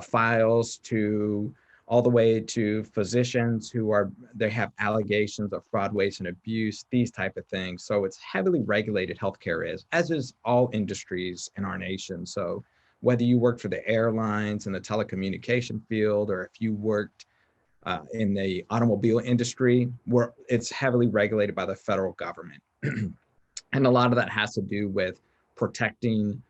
files to all the way to physicians they have allegations of fraud, waste, and abuse, these type of things. So it's heavily regulated, healthcare is, as is all industries in our nation. So whether you work for the airlines in the telecommunication field, or if you worked in the automobile industry, where it's heavily regulated by the federal government. And a lot of that has to do with protecting,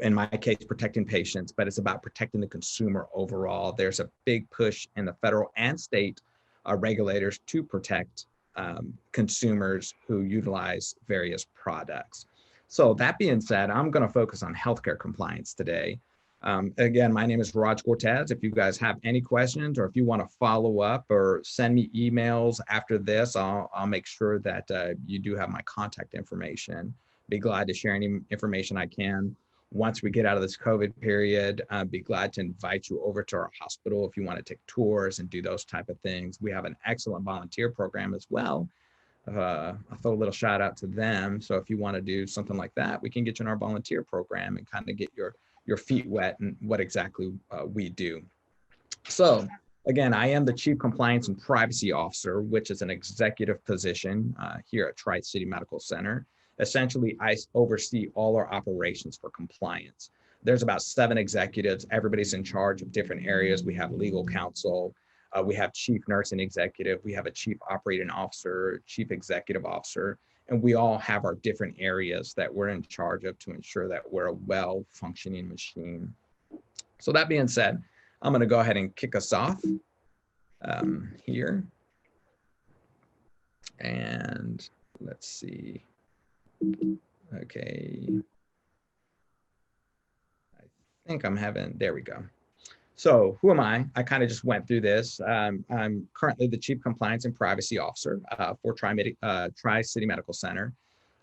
in my case, protecting patients, but it's about protecting the consumer overall. There's a big push in the federal and state regulators to protect consumers who utilize various products. So that being said, I'm going to focus on healthcare compliance today. Again, my name is Cortez. If you guys have any questions, or if you want to follow up or send me emails after this, I'll make sure that you do have my contact information. Be glad to share any information I can. Once we get out of this COVID period, be glad to invite you over to our hospital if you want to take tours and do those type of things. We have an excellent volunteer program as well. I'll throw a little shout out to them. So if you want to do something like that, we can get you in our volunteer program and kind of get your feet wet and what exactly we do. So again, I am the Chief Compliance and Privacy Officer, which is an executive position here at Tri-City Medical Center. Essentially, I oversee all our operations for compliance. There's about 7 executives. Everybody's in charge of different areas. We have legal counsel. We have chief nursing executive. We have a chief operating officer, chief executive officer, and we all have our different areas that we're in charge of to ensure that we're a well-functioning machine. So that being said, I'm going to go ahead and kick us off here. And let's see. Okay. I think I'm having, there we go. So who am I? I kind of just went through this. I'm currently the Chief Compliance and Privacy Officer for Tri-City Medical Center.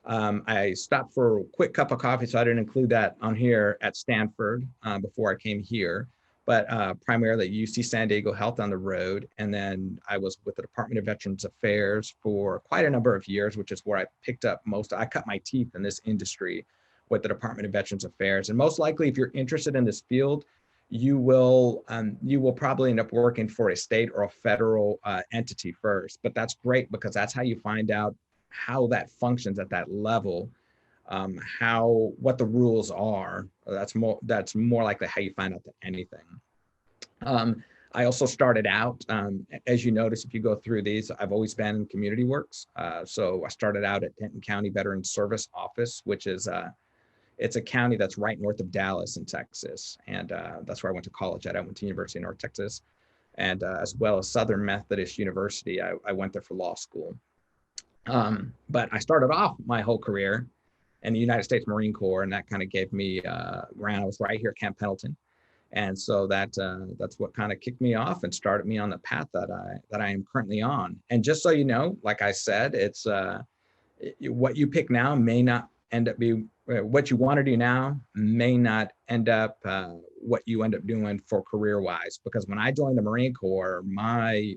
I stopped for a quick cup of coffee, so I didn't include that on here at Stanford before I came here, but primarily at UC San Diego Health on the road. And then I was with the Department of Veterans Affairs for quite a number of years, which is where I picked up I cut my teeth in this industry with the Department of Veterans Affairs. And most likely, if you're interested in this field, you will probably end up working for a state or a federal entity first. But that's great because that's how you find out how that functions at that level, what the rules are. That's more likely how you find out than anything. I also started out, as you notice, if you go through these, I've always been in community works. So I started out at Denton County Veterans Service Office, which is it's a county that's right north of Dallas in Texas. And that's where I went to college at. I went to University of North Texas, and as well as Southern Methodist University. I went there for law school. But I started off my whole career in the United States Marine Corps, and that kind of gave me ground. I was right here at Camp Pendleton. And so that's what kind of kicked me off and started me on the path that I am currently on. And just so you know, like I said, it's what you pick now may not end up being what you want to do now may not end up what you end up doing for career-wise. Because when I joined the Marine Corps, my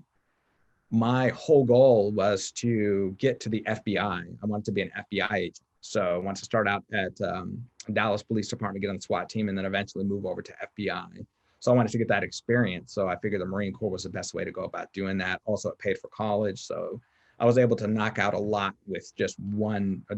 whole goal was to get to the FBI. I wanted to be an FBI agent. So I wanted to start out at Dallas Police Department, get on the SWAT team, and then eventually move over to FBI. So I wanted to get that experience. So I figured the Marine Corps was the best way to go about doing that. Also, it paid for college. So I was able to knock out a lot with just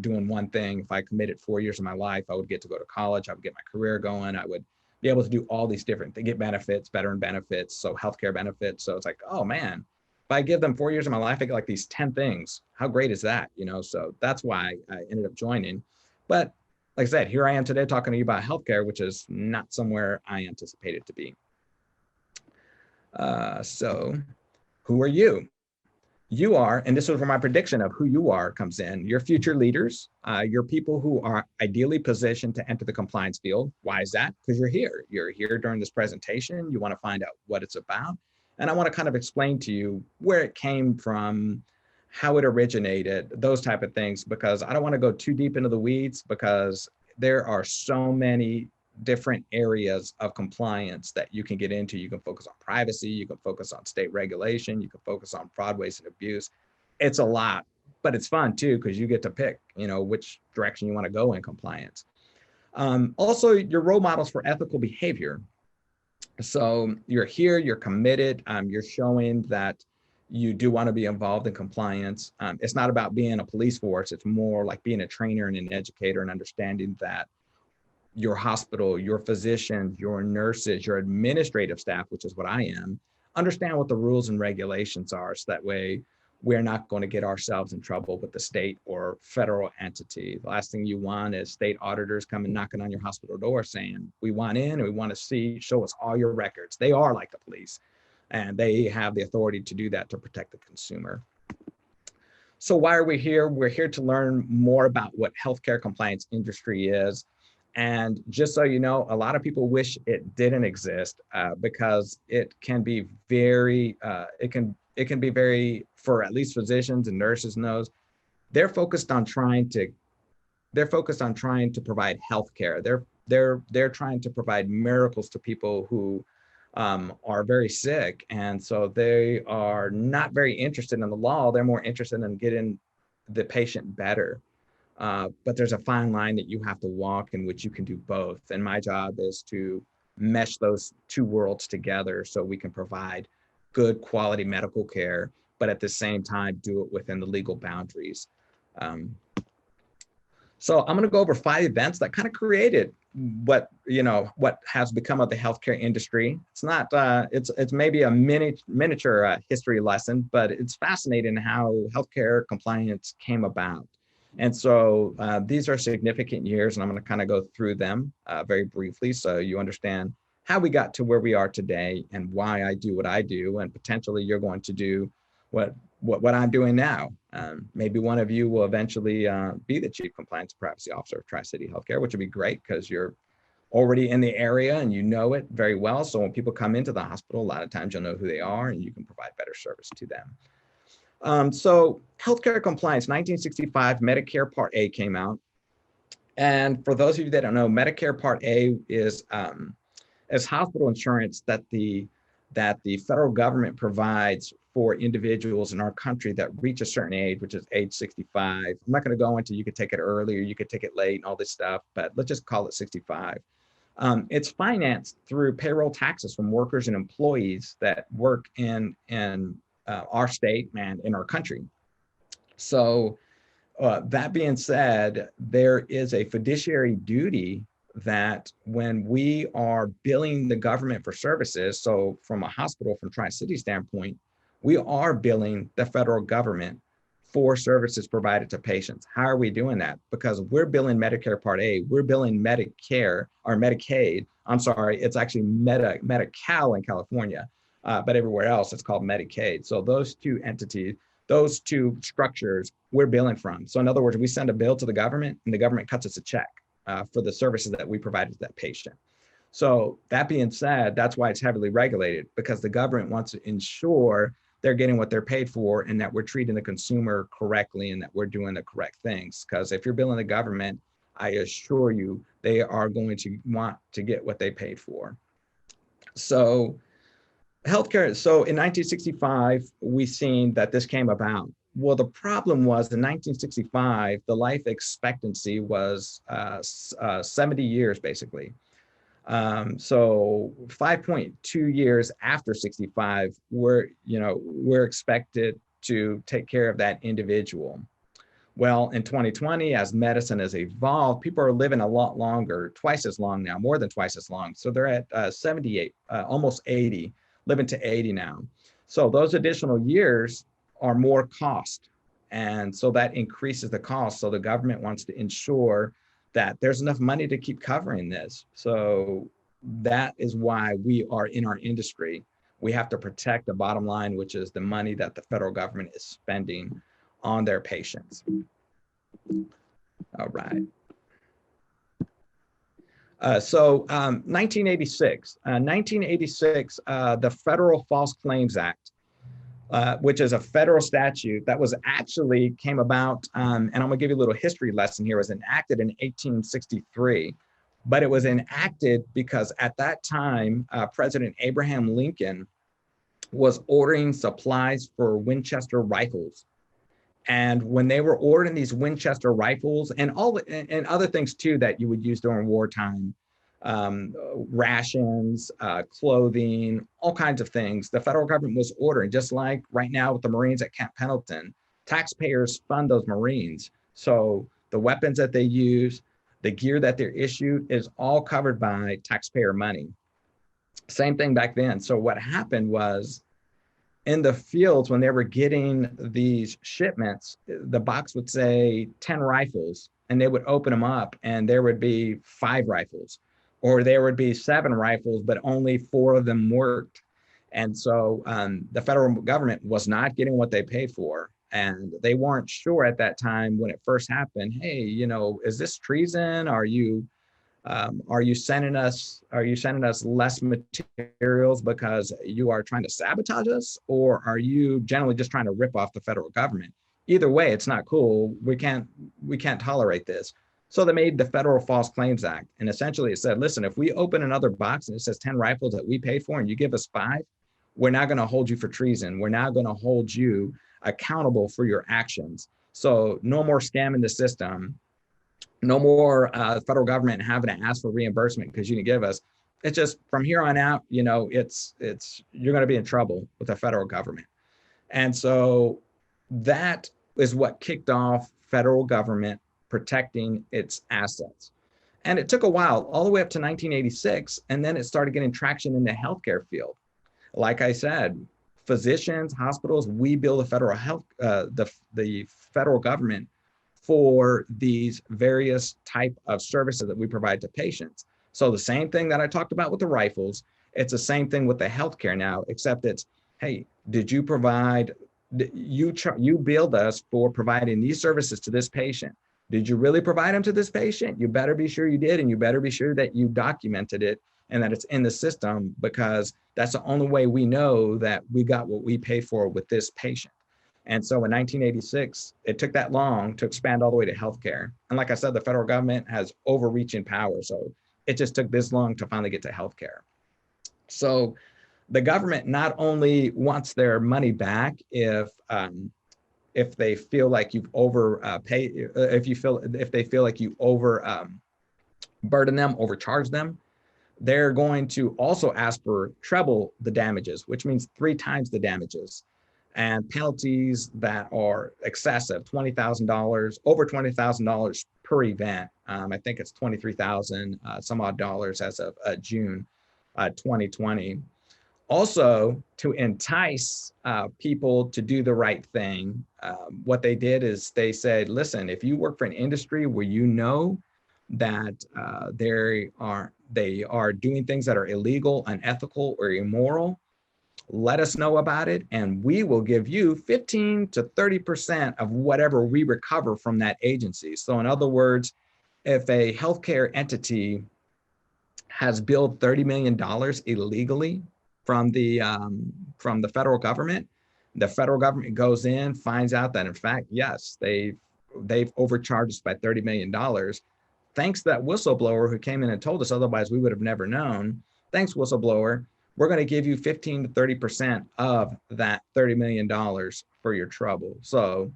doing one thing. If I committed 4 years of my life, I would get to go to college. I would get my career going. I would be able to do all these different things, get benefits, veteran benefits, so healthcare benefits. So it's like, oh man, if I give them 4 years of my life, I get like these 10 things. How great is that? So that's why I ended up joining. But like I said, here I am today talking to you about healthcare, which is not somewhere I anticipated to be. So who are you? You are, and this is where my prediction of who you are comes in, your future leaders, your people who are ideally positioned to enter the compliance field. Why is that? Because you're here. You're here during this presentation. You want to find out what it's about. And I want to kind of explain to you where it came from, how it originated, those type of things, because I don't want to go too deep into the weeds because there are so many different areas of compliance that you can get into. You can focus on privacy, you can focus on state regulation, you can focus on fraud, waste, and abuse. It's a lot, but it's fun too, because you get to pick, which direction you want to go in compliance. Also, your role models for ethical behavior. So you're here, you're committed, you're showing that you do want to be involved in compliance. It's not about being a police force. It's more like being a trainer and an educator and understanding that your hospital, your physicians, your nurses, your administrative staff, which is what I am, understand what the rules and regulations are. So that way we're not going to get ourselves in trouble with the state or federal entity. The last thing you want is state auditors coming knocking on your hospital door saying, we want in and we want to see, show us all your records. They are like the police, and they have the authority to do that to protect the consumer. So why are we here? We're here to learn more about what healthcare compliance industry is. And just so you know, a lot of people wish it didn't exist because it can be very, it can be very, for at least physicians and nurses knows, they're focused on trying to provide healthcare. They're trying to provide miracles to people who are very sick. And so they are not very interested in the law. They're more interested in getting the patient better. But there's a fine line that you have to walk in which you can do both. And my job is to mesh those two worlds together so we can provide good quality medical care, but at the same time, do it within the legal boundaries. So I'm going to go over 5 events that kind of created what has become of the healthcare industry. It's not, it's maybe a miniature history lesson, but it's fascinating how healthcare compliance came about. And so these are significant years, and I'm going to kind of go through them very briefly so you understand how we got to where we are today and why I do what I do, and potentially you're going to do what I'm doing now. Maybe one of you will eventually be the Chief Compliance and Privacy Officer of Tri-City Healthcare, which would be great because you're already in the area and you know it very well. So when people come into the hospital, a lot of times you'll know who they are and you can provide better service to them. So healthcare compliance, 1965, Medicare Part A came out. And for those of you that don't know, Medicare Part A is hospital insurance that the federal government provides for individuals in our country that reach a certain age, which is age 65. I'm not going to go into, you could take it early or you could take it late and all this stuff, but let's just call it 65. It's financed through payroll taxes from workers and employees that work in our state and in our country. So that being said, there is a fiduciary duty that when we are billing the government for services, so from a hospital, from Tri-City standpoint, we are billing the federal government for services provided to patients. How are we doing that? Because we're billing Medicare Part A, we're billing Medicare or Medicaid. I'm sorry, it's actually Medi-Cal in California, but everywhere else it's called Medicaid. So those two entities, those two structures we're billing from. So in other words, we send a bill to the government and the government cuts us a check for the services that we provided to that patient. So that being said, that's why it's heavily regulated, because the government wants to ensure they're getting what they're paid for and that we're treating the consumer correctly and that we're doing the correct things. Because if you're billing the government, I assure you, they are going to want to get what they paid for. So healthcare, so in 1965, we seen that this came about. Well, the problem was in 1965, the life expectancy was 70 years, basically. So 5.2 years after 65, we're expected to take care of that individual. Well, in 2020, as medicine has evolved, people are living a lot longer, twice as long now, more than twice as long. So they're at 78, almost 80, living to 80 now. So those additional years are more cost. And so that increases the cost. So the government wants to ensure that there's enough money to keep covering this. So that is why we are in our industry. We have to protect the bottom line, which is the money that the federal government is spending on their patients. All right. 1986, the Federal False Claims Act, which is a federal statute that was actually came about, and I'm gonna give you a little history lesson here, was enacted in 1863, but it was enacted because at that time, President Abraham Lincoln was ordering supplies for Winchester rifles. And when they were ordering these Winchester rifles and and other things too that you would use during wartime, rations, clothing, all kinds of things, the federal government was ordering, just like right now with the Marines at Camp Pendleton. Taxpayers fund those Marines. So the weapons that they use, the gear that they're issued is all covered by taxpayer money. Same thing back then. So what happened was in the fields, when they were getting these shipments, the box would say 10 rifles, and they would open them up and there would be 5 rifles, or there would be 7 rifles, but only 4 of them worked. And so the federal government was not getting what they paid for. And they weren't sure at that time when it first happened, hey, you know, is this treason? Are you sending us less materials because you are trying to sabotage us, or are you generally just trying to rip off the federal government? Either way, it's not cool. We can't tolerate this. So they made the Federal False Claims Act, and essentially it said, listen, if we open another box and it says 10 rifles that we paid for and you give us 5, we're not going to hold you for treason. We're not going to hold you accountable for your actions. So no more scamming the system. No more federal government having to ask for reimbursement because you didn't give us. It's just from here on out, you know, it's you're going to be in trouble with the federal government. And so that is what kicked off federal government protecting its assets. And it took a while, all the way up to 1986, and then it started getting traction in the healthcare field. Like I said, physicians, hospitals, we bill the federal the federal government for these various type of services that we provide to patients. So the same thing that I talked about with the rifles, it's the same thing with the healthcare now, except it's, hey, did you provide, you billed us for providing these services to this patient. Did you really provide them to this patient? You better be sure you did, and you better be sure that you documented it and that it's in the system, because that's the only way we know that we got what we paid for with this patient. And so in 1986, it took that long to expand all the way to healthcare. And like I said, the federal government has overreaching power. So it just took this long to finally get to healthcare. So the government not only wants their money back if they feel like you've overpaid, if they feel like you burden them, overcharge them, they're going to also ask for treble the damages, which means 3 times the damages. And penalties that are excessive, $20,000, over $20,000 per event. I think it's 23,000 some odd dollars as of June 2020. Also, to entice people to do the right thing, what they did is they said, listen, if you work for an industry where you know that they are doing things that are illegal, unethical, or immoral, let us know about it, and we will give you 15 to 30% of whatever we recover from that agency. So in other words, if a healthcare entity has billed $30 million illegally from the federal government, the federal government goes in, finds out that in fact, yes, they've overcharged us by $30 million. Thanks to that whistleblower who came in and told us, otherwise we would have never known. Thanks, whistleblower. We're going to give you 15 to 30% of that $30 million for your trouble. So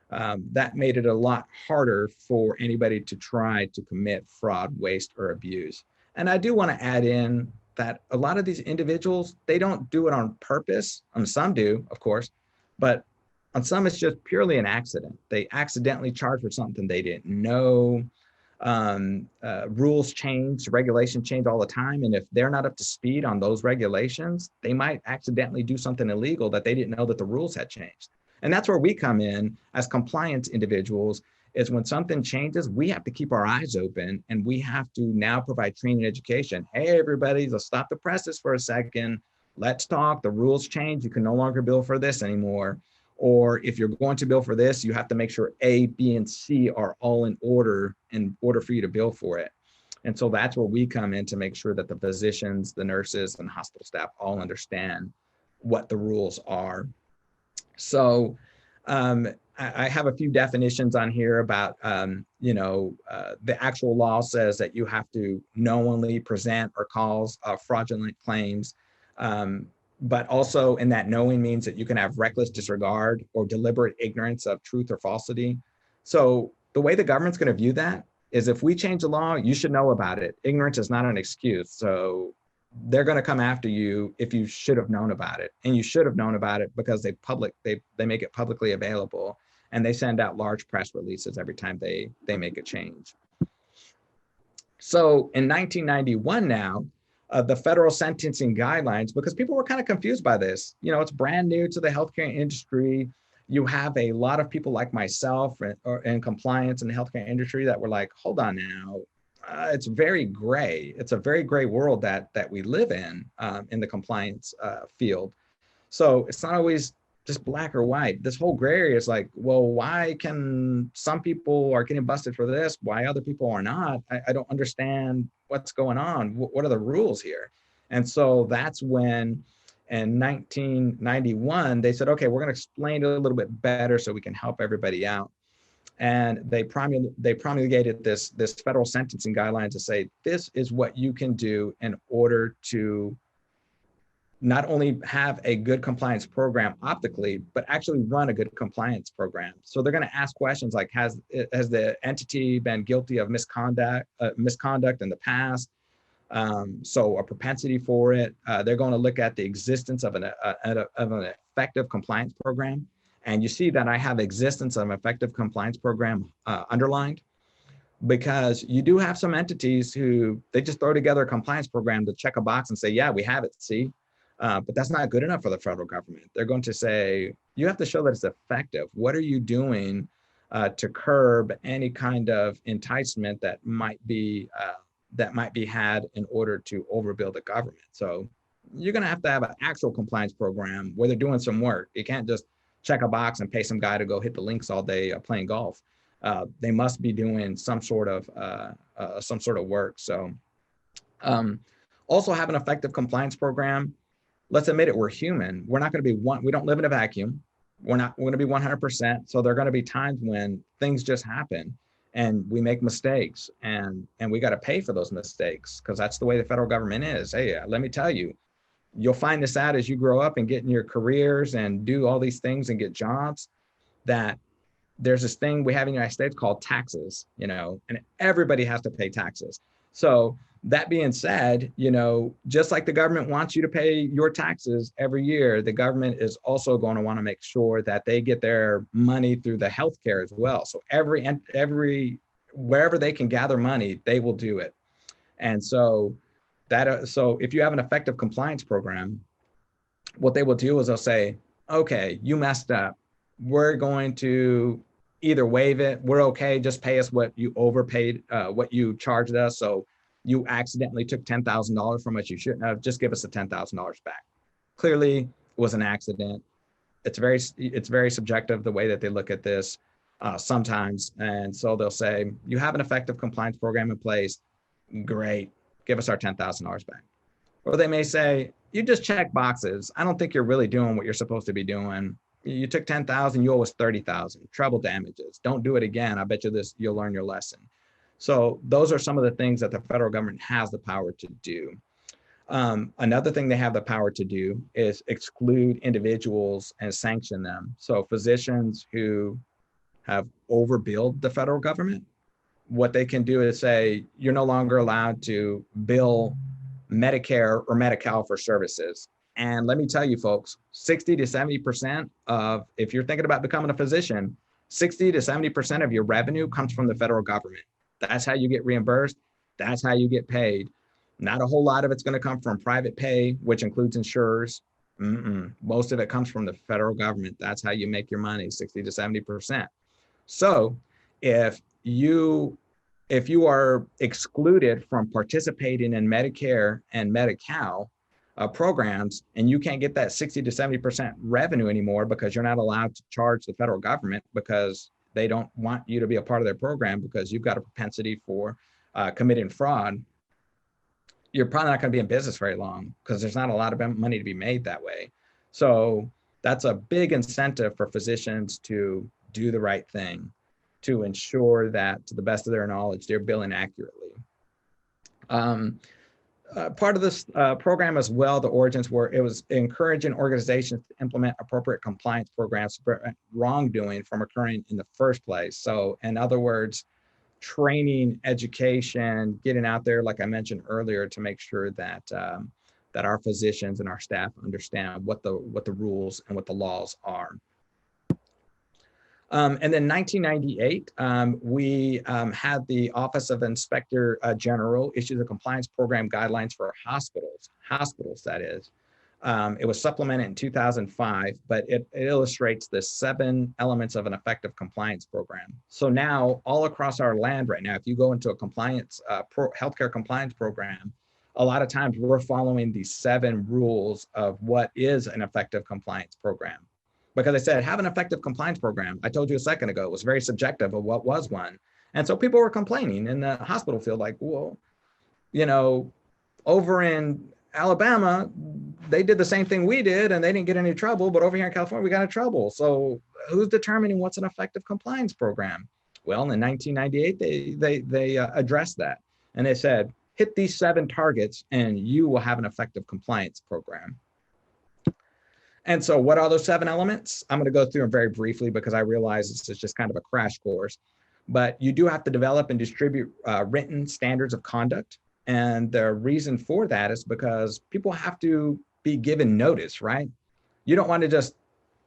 that made it a lot harder for anybody to try to commit fraud, waste, or abuse. And I do want to add in that a lot of these individuals, they don't do it on purpose. Some do, of course, but on some it's just purely an accident. They accidentally charge for something they didn't know. Rules change, regulations change all the time. And if they're not up to speed on those regulations, they might accidentally do something illegal that they didn't know that the rules had changed. And that's where we come in as compliance individuals, is when something changes, we have to keep our eyes open, and we have to now provide training and education. Hey, everybody, let's stop the presses for a second. Let's talk. The rules change. You can no longer bill for this anymore. Or if you're going to bill for this, you have to make sure A, B, and C are all in order for you to bill for it. And so that's where we come in to make sure that the physicians, the nurses, and hospital staff all understand what the rules are. So I have a few definitions on here about, the actual law says that you have to knowingly present or cause fraudulent claims. but also in that knowing means that you can have reckless disregard or deliberate ignorance of truth or falsity. So the way the government's going to view that is if we change the law, you should know about it. Ignorance is not an excuse. So they're going to come after you if you should have known about it. And you should have known about it because they make it publicly available, and they send out large press releases every time they make a change. So in 1991 now, the federal sentencing guidelines, because people were kind of confused by this. You know, it's brand new to the healthcare industry. You have a lot of people like myself in compliance in the healthcare industry that were like, hold on now, it's very gray. It's a very gray world that we live in the compliance field. So it's not always just black or white. This whole gray area is like, well, why can some people are getting busted for this? Why other people are not? I don't understand what's going on. What are the rules here? And so that's when in 1991, they said, okay, we're going to explain it a little bit better so we can help everybody out. And they promulgated this federal sentencing guideline to say, this is what you can do in order to not only have a good compliance program optically, but actually run a good compliance program. So they're going to ask questions like, has the entity been guilty of misconduct in the past? So a propensity for it. They're going to look at the existence of an effective compliance program. And you see that I have existence of an effective compliance program underlined, because you do have some entities who they just throw together a compliance program to check a box and say, yeah, we have it, see? But that's not good enough for the federal government. They're going to say, you have to show that it's effective. What are you doing to curb any kind of enticement that might be had in order to overbill the government? So you're going to have an actual compliance program where they're doing some work. You can't just check a box and pay some guy to go hit the links all day playing golf. They must be doing some sort of work. So also have an effective compliance program. Let's admit it, we're human. We're not going to be we don't live in a vacuum. We're going to be 100%. So there are going to be times when things just happen and we make mistakes, and we got to pay for those mistakes, because that's the way the federal government is. Hey, let me tell you, you'll find this out as you grow up and get in your careers and do all these things and get jobs, that there's this thing we have in the United States called taxes, and everybody has to pay taxes. So that being said, just like the government wants you to pay your taxes every year, the government is also going to want to make sure that they get their money through the healthcare as well. So wherever they can gather money, they will do it. And so if you have an effective compliance program, what they will do is they'll say, okay, you messed up. We're going to either waive it. We're okay. Just pay us what you overpaid, what you charged us. So you accidentally took $10,000 from us you shouldn't have. Just give us the $10,000 back. Clearly, it was an accident. It's very subjective the way that they look at this sometimes. And so they'll say, you have an effective compliance program in place. Great. Give us our $10,000 back. Or they may say, you just check boxes. I don't think you're really doing what you're supposed to be doing. You took 10,000, you owe us 30,000. Treble damages. Don't do it again. I bet you'll learn your lesson. So those are some of the things that the federal government has the power to do. Another thing they have the power to do is exclude individuals and sanction them. So physicians who have overbilled the federal government, what they can do is say, you're no longer allowed to bill Medicare or Medi-Cal for services. And let me tell you, folks, 60 to 70% of, if you're thinking about becoming a physician, 60 to 70% of your revenue comes from the federal government. That's how you get reimbursed. That's how you get paid. Not a whole lot of it's going to come from private pay, which includes insurers. Most of it comes from the federal government. That's how you make your money, 60 to 70%. So if you are excluded from participating in Medicare and Medi-Cal programs, and you can't get that 60 to 70% revenue anymore because you're not allowed to charge the federal government because they don't want you to be a part of their program because you've got a propensity for committing fraud, you're probably not going to be in business very long because there's not a lot of money to be made that way. So that's a big incentive for physicians to do the right thing, to ensure that, to the best of their knowledge, they're billing accurately. Part of this program as well, the origins were, it was encouraging organizations to implement appropriate compliance programs to prevent wrongdoing from occurring in the first place. So in other words, training, education, getting out there, like I mentioned earlier, to make sure that that our physicians and our staff understand what the rules and what the laws are. And then 1998, we had the Office of Inspector General issue the compliance program guidelines for hospitals that is. It was supplemented in 2005, but it illustrates the 7 elements of an effective compliance program. So now all across our land right now, if you go into a compliance, healthcare compliance program, a lot of times we're following these 7 rules of what is an effective compliance program. Because I said, have an effective compliance program. I told you a second ago, it was very subjective of what was one. And so people were complaining in the hospital field, like, well, you know, over in Alabama, they did the same thing we did and they didn't get any trouble, but over here in California, we got in trouble. So who's determining what's an effective compliance program? Well, in 1998, they addressed that. And they said, hit these 7 targets and you will have an effective compliance program. And so what are those 7 elements? I'm going to go through them very briefly because I realize this is just kind of a crash course, but you do have to develop and distribute written standards of conduct. And the reason for that is because people have to be given notice, right? You don't want to just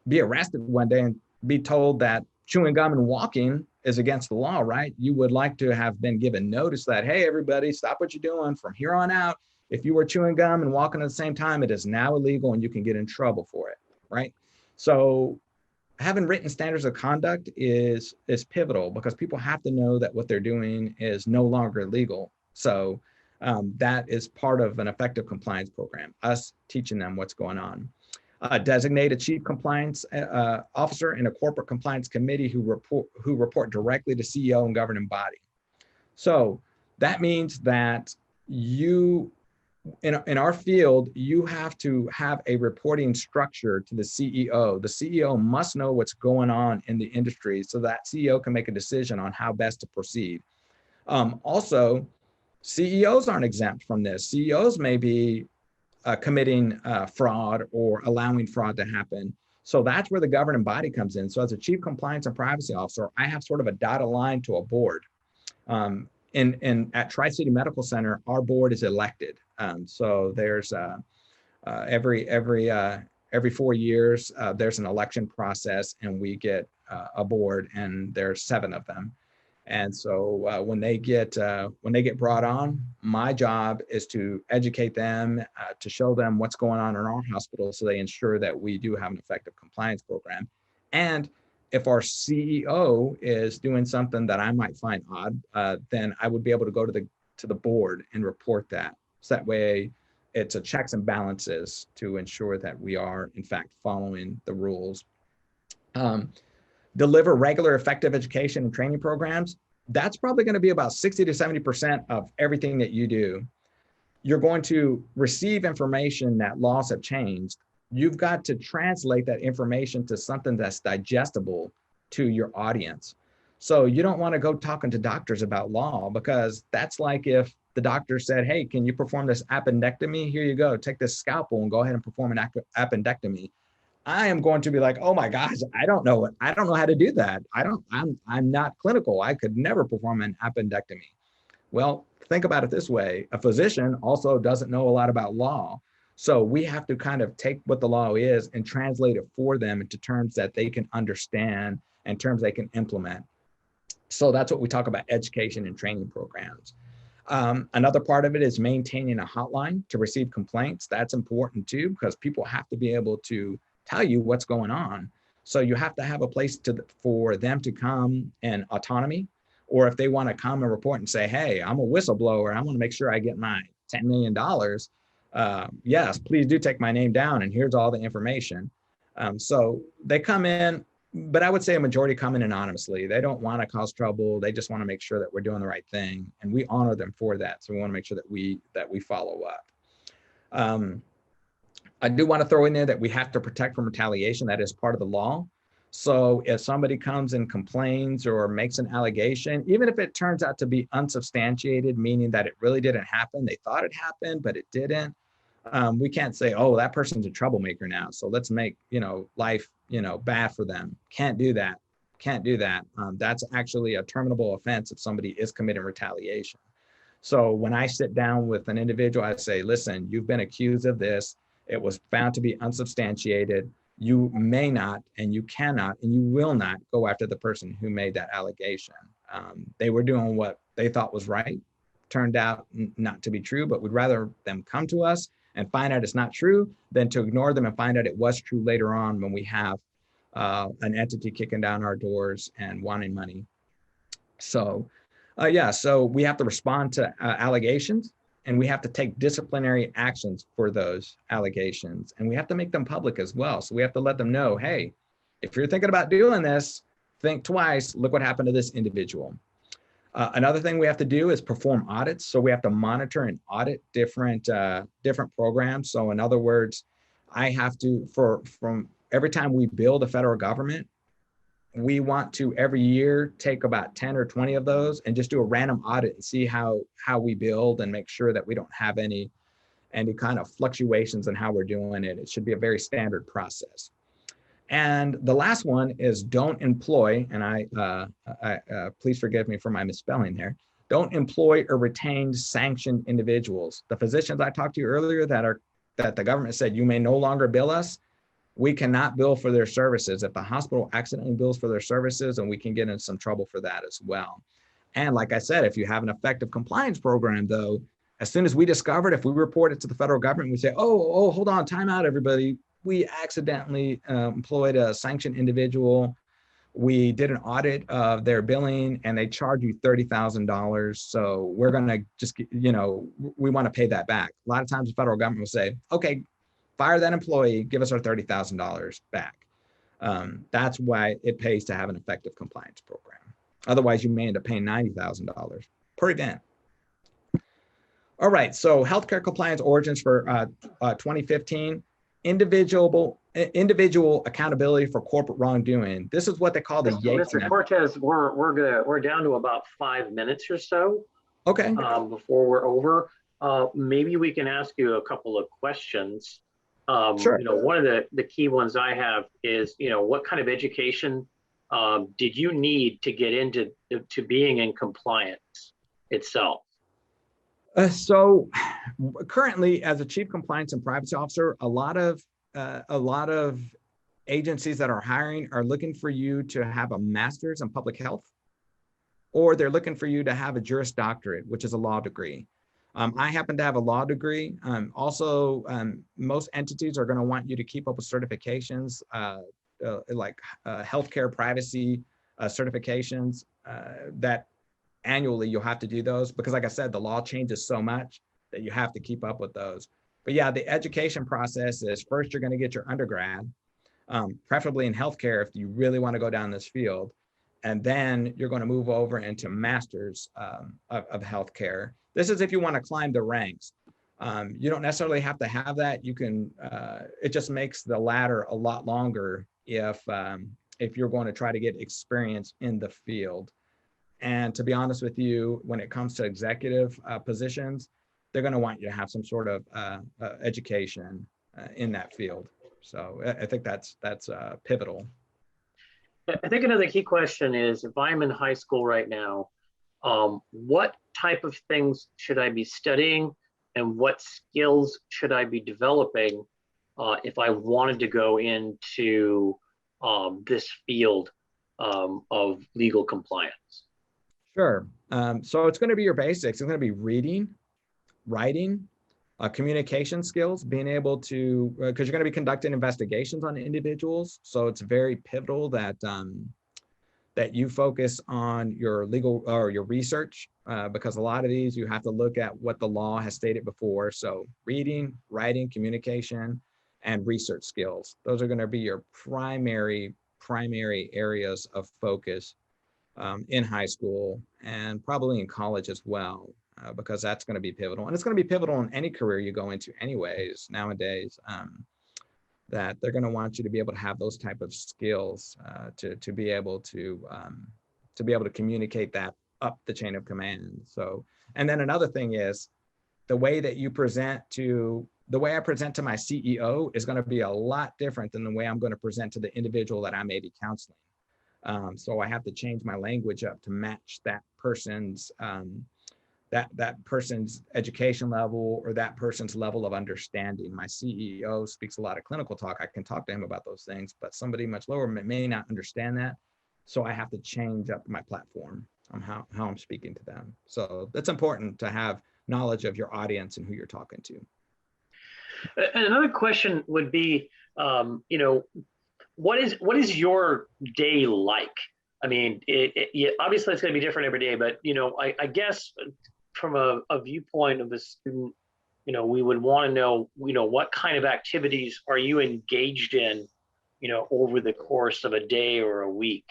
be arrested one day and be told that chewing gum and walking is against the law, right? You would like to have been given notice that, hey, everybody, stop what you're doing from here on out. If you were chewing gum and walking at the same time, it is now illegal and you can get in trouble for it, right? So having written standards of conduct is pivotal because people have to know that what they're doing is no longer legal. So that is part of an effective compliance program, us teaching them what's going on. Designate a chief compliance officer and a corporate compliance committee who report directly to CEO and governing body. So that means that you, in our field, you have to have a reporting structure to the CEO. The CEO must know what's going on in the industry so that CEO can make a decision on how best to proceed. Also, CEOs aren't exempt from this. CEOs may be committing fraud or allowing fraud to happen. So that's where the governing body comes in. So as a chief compliance and privacy officer, I have sort of a dotted line to a board. At Tri-City Medical Center, our board is elected. So there's every 4 years, there's an election process and we get a board and there's 7 of them. And so when they get brought on, my job is to educate them, to show them what's going on in our hospital so they ensure that we do have an effective compliance program. And if our CEO is doing something that I might find odd, then I would be able to go to the board and report that. So that way it's a checks and balances to ensure that we are in fact following the rules. Deliver regular effective education and training programs. That's probably going to be about 60 to 70% of everything that you do. You're going to receive information that laws have changed. You've got to translate that information to something that's digestible to your audience. So you don't want to go talking to doctors about law because that's like if the doctor said, hey, can you perform this appendectomy? Here you go, take this scalpel and go ahead and perform an appendectomy. I am going to be like, oh my gosh, I don't know how to do that. I'm not clinical. I could never perform an appendectomy. Well, think about it this way. A physician also doesn't know a lot about law. So we have to kind of take what the law is and translate it for them into terms that they can understand and terms they can implement. So that's what we talk about education and training programs. Another part of it is maintaining a hotline to receive complaints. That's important too, because people have to be able to tell you what's going on. So you have to have a place for them to come in autonomy, or if they want to come and report and say, hey, I'm a whistleblower, I want to make sure I get my $10 million. Yes, please do take my name down and here's all the information. So they come in, but I would say a majority come in anonymously. They don't want to cause trouble. They just want to make sure that we're doing the right thing, and we honor them for that. So we want to make sure that we follow up. I do want to throw in there that we have to protect from retaliation. That is part of the law. So if somebody comes and complains or makes an allegation, even if it turns out to be unsubstantiated, meaning that it really didn't happen, they thought it happened, but it didn't, we can't say, oh, that person's a troublemaker now, so let's make, life, bad for them. Can't do that. Can't do that. That's actually a terminable offense if somebody is committing retaliation. So when I sit down with an individual, I say, listen, you've been accused of this. It was found to be unsubstantiated. You may not, and you cannot, and you will not go after the person who made that allegation. They were doing what they thought was right. Turned out not to be true, but we'd rather them come to us and find out it's not true than to ignore them and find out it was true later on when we have an entity kicking down our doors and wanting money. So so we have to respond to allegations, and we have to take disciplinary actions for those allegations, and we have to make them public as well. So we have to let them know, hey, if you're thinking about doing this, think twice. Look what happened to this individual. Another thing we have to do is perform audits. So we have to monitor and audit different programs. So in other words, I have to, from every time we bill the federal government, we want to every year take about 10 or 20 of those and just do a random audit and see how we build and make sure that we don't have any kind of fluctuations in how we're doing it. It should be a very standard process. And the last one is don't employ, and I please forgive me for my misspelling there, don't employ or retain sanctioned individuals. The physicians I talked to you earlier that the government said you may no longer bill us, we cannot bill for their services. If the hospital accidentally bills for their services, and we can get in some trouble for that as well. And like I said, if you have an effective compliance program, though, as soon as we discover it, if we report it to the federal government, we say, oh, hold on, time out, everybody. We accidentally employed a sanctioned individual. We did an audit of their billing and they charge you $30,000. So we're going to just, we want to pay that back. A lot of times the federal government will say, okay, fire that employee, give us our $30,000 back. That's why it pays to have an effective compliance program. Otherwise, you may end up paying $90,000 per event. All right, so healthcare compliance origins for 2015. Individual accountability for corporate wrongdoing. This is what they call the Yates. Mr. Cortez, we're down to about 5 minutes or so. Okay. Before we're over, maybe we can ask you a couple of questions. Sure. One of the key ones I have is, what kind of education did you need to get into to being in compliance itself? So currently, as a chief compliance and privacy officer, a lot of agencies that are hiring are looking for you to have a master's in public health, or they're looking for you to have a Juris Doctorate, which is a law degree. I happen to have a law degree. Also, most entities are going to want you to keep up with certifications like healthcare privacy certifications that annually you'll have to do those, because like I said, the law changes so much that you have to keep up with those. But yeah, the education process is first you're going to get your undergrad, preferably in healthcare if you really want to go down this field. And then you're going to move over into masters of healthcare. This is if you want to climb the ranks. You don't necessarily have to have that. You can, it just makes the ladder a lot longer if you're going to try to get experience in the field. And to be honest with you, when it comes to executive positions, they're going to want you to have some sort of education in that field. So I think that's pivotal. I think another key question is, if I'm in high school right now, what type of things should I be studying, and what skills should I be developing if I wanted to go into this field of legal compliance? Sure. So it's going to be your basics. It's going to be reading, writing, communication skills, being able to, because you're going to be conducting investigations on individuals. So it's very pivotal that that you focus on your legal or your research, because a lot of these you have to look at what the law has stated before. So reading, writing, communication, and research skills. Those are going to be your primary areas of focus in high school and probably in college as well, because that's going to be pivotal. And it's going to be pivotal in any career you go into anyways nowadays. that they're going to want you to be able to have those type of skills to be able to communicate that up the chain of command. So, and then another thing is the way that you present to the way I present to my CEO is going to be a lot different than the way I'm going to present to the individual that I may be counseling. So I have to change my language up to match that person's that person's education level or that person's level of understanding. My CEO speaks a lot of clinical talk. I can talk to him about those things, but somebody much lower may not understand that. So I have to change up my platform on how I'm speaking to them. So that's important to have knowledge of your audience and who you're talking to. And another question would be, what is your day like? I mean, obviously it's going to be different every day, but I guess from a viewpoint of the student, we would want to know, what kind of activities are you engaged in, over the course of a day or a week?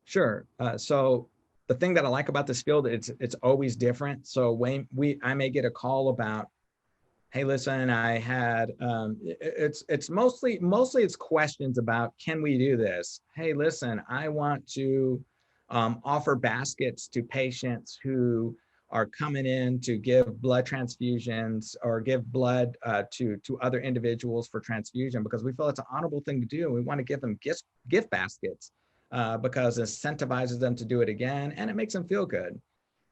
Sure. So the thing that I like about this field, it's always different. So when I may get a call about, hey, listen, I had, it's mostly it's questions about, can we do this? Hey, listen, I want to offer baskets to patients who are coming in to give blood transfusions or give blood to other individuals for transfusion, because we feel it's an honorable thing to do. And we want to give them gift baskets because it incentivizes them to do it again and it makes them feel good.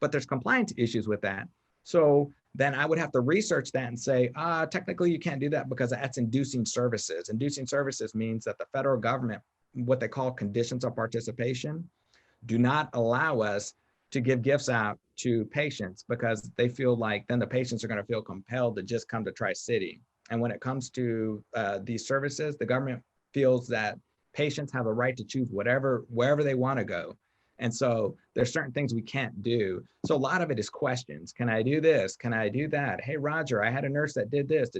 But there's compliance issues with that. So then I would have to research that and say, technically you can't do that because that's inducing services. Inducing services means that the federal government, what they call conditions of participation, do not allow us to give gifts out to patients because they feel like then the patients are going to feel compelled to just come to Tri-City. And when it comes to these services, the government feels that patients have a right to choose wherever they want to go. And so there's certain things we can't do. So a lot of it is questions. Can I do this? Can I do that? Hey, Roger, I had a nurse that did this.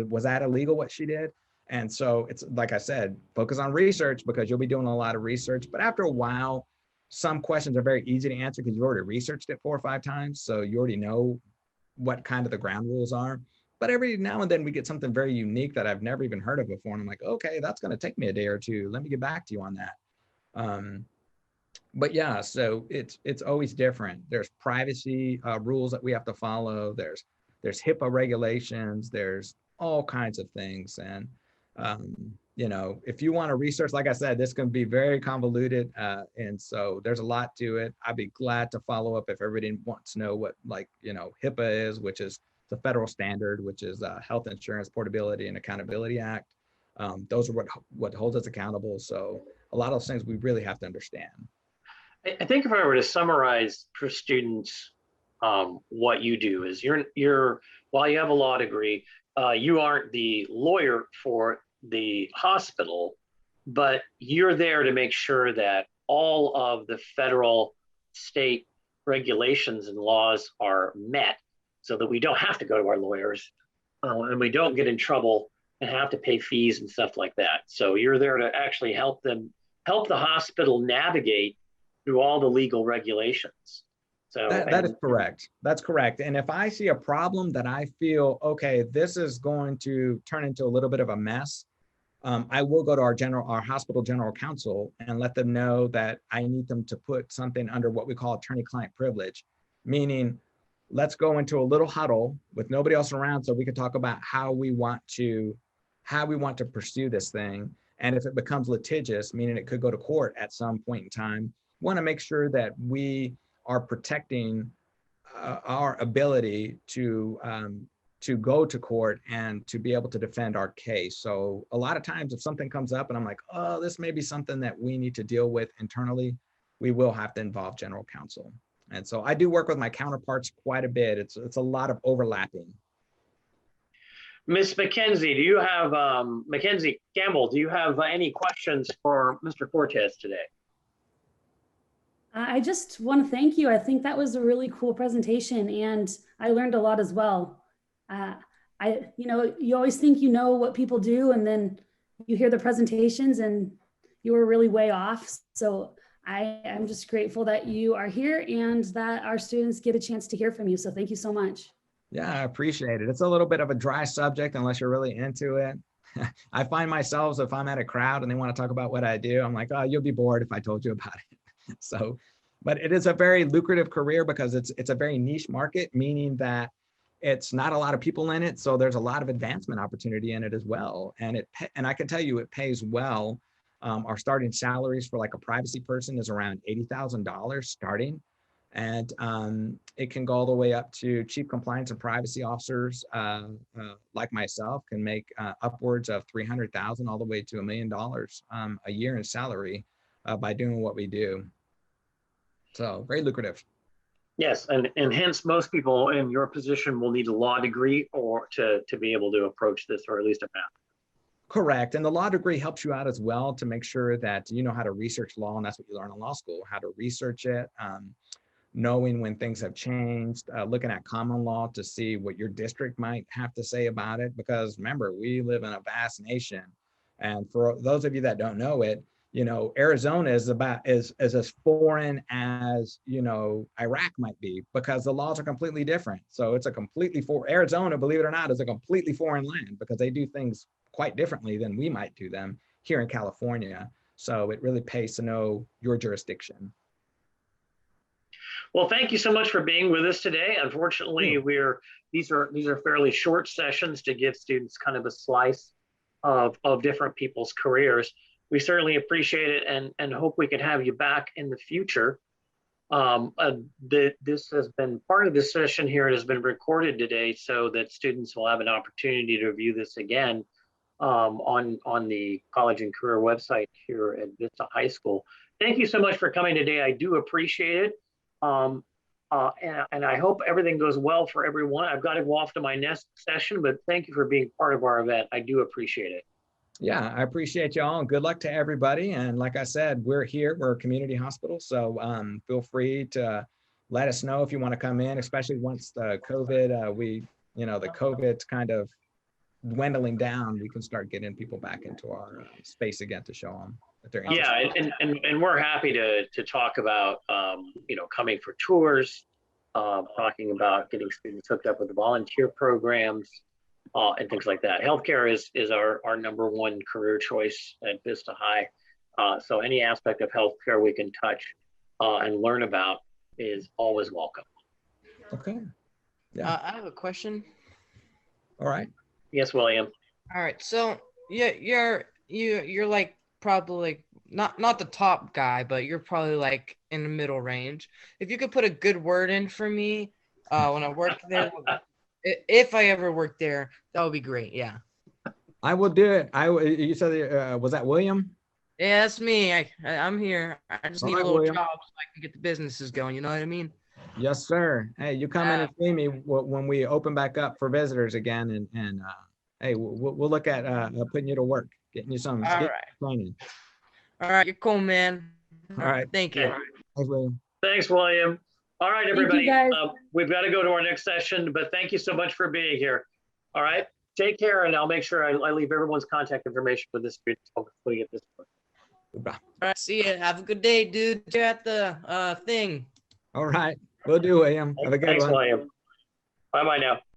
Was that illegal what she did? And so it's like I said, focus on research because you'll be doing a lot of research. But after a while, some questions are very easy to answer because you already researched it 4 or 5 times. So you already know what kind of the ground rules are. But every now and then we get something very unique that I've never even heard of before. And I'm like, okay, that's going to take me a day or two. Let me get back to you on that. But yeah, so it's always different. There's privacy rules that we have to follow. There's HIPAA regulations. There's all kinds of things. And if you want to research, like I said, this can be very convoluted. And so there's a lot to it. I'd be glad to follow up if everybody wants to know what HIPAA is, which is the federal standard, which is Health Insurance Portability and Accountability Act. Those are what holds us accountable. So a lot of those things we really have to understand. I think if I were to summarize for students, what you do is you're while you have a law degree, you aren't the lawyer for the hospital, but you're there to make sure that all of the federal, state regulations and laws are met so that we don't have to go to our lawyers and we don't get in trouble and have to pay fees and stuff like that. So you're there to actually help the hospital navigate through all the legal regulations. So that is correct. That's correct. And if I see a problem that I feel, okay, this is going to turn into a little bit of a mess, I will go to our hospital general counsel and let them know that I need them to put something under what we call attorney-client privilege, meaning let's go into a little huddle with nobody else around so we can talk about how we want to pursue this thing. And if it becomes litigious, meaning it could go to court at some point in time, want to make sure that we are protecting our ability to go to court and to be able to defend our case. So a lot of times if something comes up and I'm like, oh, this may be something that we need to deal with internally, we will have to involve general counsel. And so I do work with my counterparts quite a bit. It's a lot of overlapping. Ms. McKenzie, do you have, Mackenzie Campbell, do you have any questions for Mr. Cortez today? I just want to thank you. I think that was a really cool presentation and I learned a lot as well. You always think you know what people do and then you hear the presentations and you were really way off. So I am just grateful that you are here and that our students get a chance to hear from you. So thank you so much. Yeah, I appreciate it. It's a little bit of a dry subject unless you're really into it. I find myself, if I'm at a crowd and they want to talk about what I do, I'm like, oh, you'll be bored if I told you about it. So, but it is a very lucrative career because it's a very niche market, meaning that it's not a lot of people in it. So there's a lot of advancement opportunity in it as well. And I can tell you it pays well. Our starting salaries for like a privacy person is around $80,000 starting. And it can go all the way up to chief compliance and privacy officers like myself can make upwards of 300,000 all the way to $1 million a year in salary by doing what we do. So very lucrative. Yes, and hence most people in your position will need a law degree or to be able to approach this, or at least a math. Correct. And the law degree helps you out as well to make sure that you know how to research law, and that's what you learn in law school, how to research it. Knowing when things have changed, looking at common law to see what your district might have to say about it. Because remember, we live in a vast nation. And for those of you that don't know it, you know, Arizona is as foreign as, you know, Iraq might be, because the laws are completely different. So it's a completely Arizona, believe it or not, is a completely foreign land because they do things quite differently than we might do them here in California. So it really pays to know your jurisdiction. Well, thank you so much for being with us today. Unfortunately, these are fairly short sessions to give students kind of a slice of different people's careers. We certainly appreciate it and hope we can have you back in the future. This has been part of this session here. It has been recorded today so that students will have an opportunity to view this again on the college and career website here at Vista High School. Thank you so much for coming today. I do appreciate it. And I hope everything goes well for everyone. I've got to go off to my next session, but thank you for being part of our event. I do appreciate it. Yeah, I appreciate y'all, and good luck to everybody. And like I said, we're here, we're a community hospital. So feel free to let us know if you want to come in, especially once the COVID, the COVID's kind of dwindling down, we can start getting people back into our space again to show them that they're interested. Yeah, and we're happy to talk about, coming for tours, talking about getting students hooked up with the volunteer programs, and things like that. Healthcare is our number one career choice at Vista High. So any aspect of healthcare we can touch and learn about is always welcome. Okay. Yeah. I have a question. All right. Yes, William. All right. So yeah, you're like probably not the top guy, but you're probably like in the middle range. If you could put a good word in for me when I work there, if I ever work there, that would be great. Yeah. I will do it. You said was that William? Yeah, that's me. I'm here. I just need a little William. job so I can get the businesses going. You know what I mean? Yes, sir. Hey, you come in and see me when we open back up for visitors again, and hey, we'll look at putting you to work, getting you some training. All right, you're cool, man. All right. Thank you. Thanks, William. Thanks, William. All right, everybody. Thank you, guys. We've got to go to our next session, but thank you so much for being here. All right. Take care, and I'll make sure I leave everyone's contact information for this video before we get this one. Goodbye. All right, see ya. Have a good day, dude. You're at the thing. All right. Will do, William. Have a good one. Thanks, William. Bye-bye now.